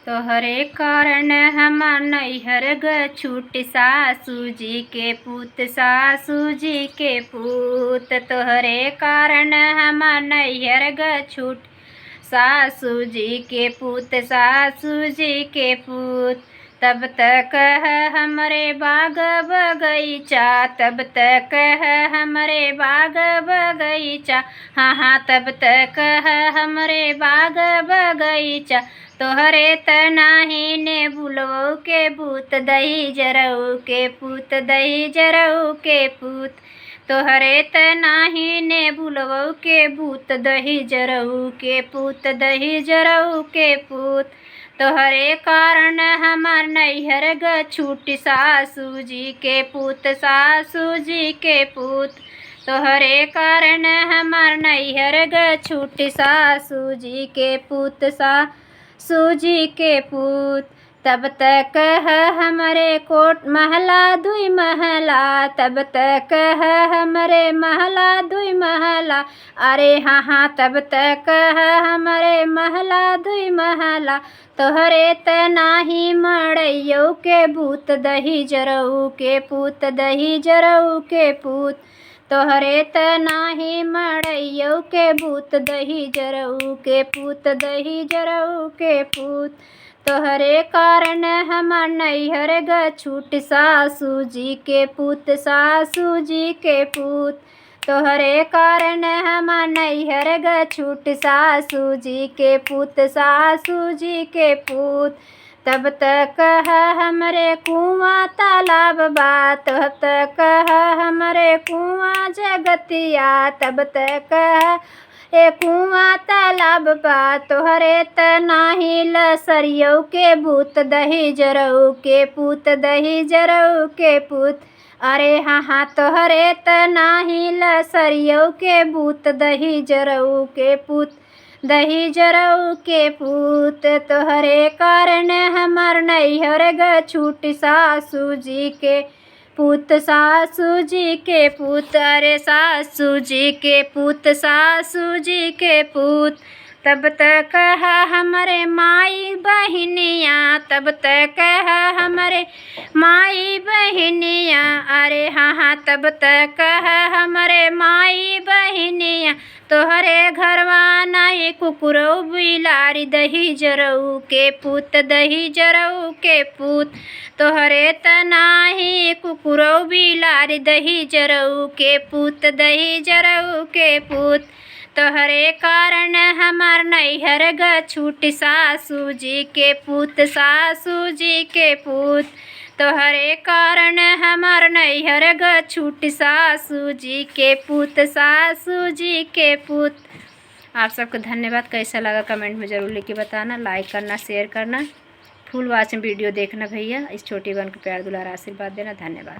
तोहरे कारण हमार नैहर ग छूट सासू जी के पूत, सासू जी के पूत। तोहरे कारण हमार नैहर ग छूट सासू जी के पूत, सासू जी के पूत। तब तक हमरे बाग बगीचा, तब तक हमरे बाग बगीचा, हाँ हाँ तब तक हमरे बाग बगीचा। तोहरे त नाही ने बुलवो के भूत, दही जरऊ के पूत, दही जरऊ के पूत। तोहरे त नाही ने बुलवो के भूत, दही जरऊ के पूत, दही जरऊ के पूत। तोहरे कारण हमार नैहर ग छूट सासू जी के पूत, सासू जी के पूत। तोहरे कारण हमार नैहर ग छूट सासू जी के पूत, सासू जी के पूत। तब तक हमरे कोट महला दुई महला, तब तक हमरे महला दुई महला, अरे हाँ हाँ तब तक हमरे महला दुई महला। तोहरे त नाही मड़ैयो के भूत, दही जरऊ के पूत, दही जरऊ के पूत। तोहरे त नाही मड़ैयो के भूत, दही जरऊ के पूत, दही जरऊ के पूत। तोहरे कारण हमार नैहर ग छूट सासू जी के पूत, सासू जी के पूत। तोहरे कारण हमार नैहर ग छूट सासू जी के पूत, सासू जी के पूत। तब तक हमरे कुआं तालाब बा, तब तक हमरे कुआं जगतिया, तब तक ए कुआं तालाब बा। तोहरे त नाही लसरियो के भूत, दही जरऊ के पूत, दही जरऊ के पूत। अरे हाँ हाँ तोहरे त नाही लसरियो के भूत, दही जरऊ के पूत, दही जरऊ के पूत। तोहरे कारण हमार नैहर ग छूट सासू जी के पूत, सासू जी के पूत, अरे सासू जी के पूत, सासू जी के पूत। तब तक हमरे माई बहिनिया, तब तक हमरे माई बहिनिया, अरे हाँ हाँ तब तक हमरे माई बहिनिया। तोहरे घरवा नाही कुकुरो बिलारी, दही जरऊ के पूत, दही जरऊ के पूत। तोहरे त नाही कुकुरो बिलारी, दही जरऊ के पूत, दही जरऊ के पूत। तोहरे कारण हमार नैहर ग छूट सासू जी के पूत, सासू जी के पूत। तोहरे कारण हमार नैहर ग छूट सासू जी के पूत, सासू जी के पूत। आप सबको धन्यवाद। कैसा लगा कमेंट में ज़रूर लिख के बताना, लाइक करना, शेयर करना, फुल वॉच वीडियो देखना भैया। इस छोटी बहन को प्यार दुलार आशीर्वाद देना। धन्यवाद।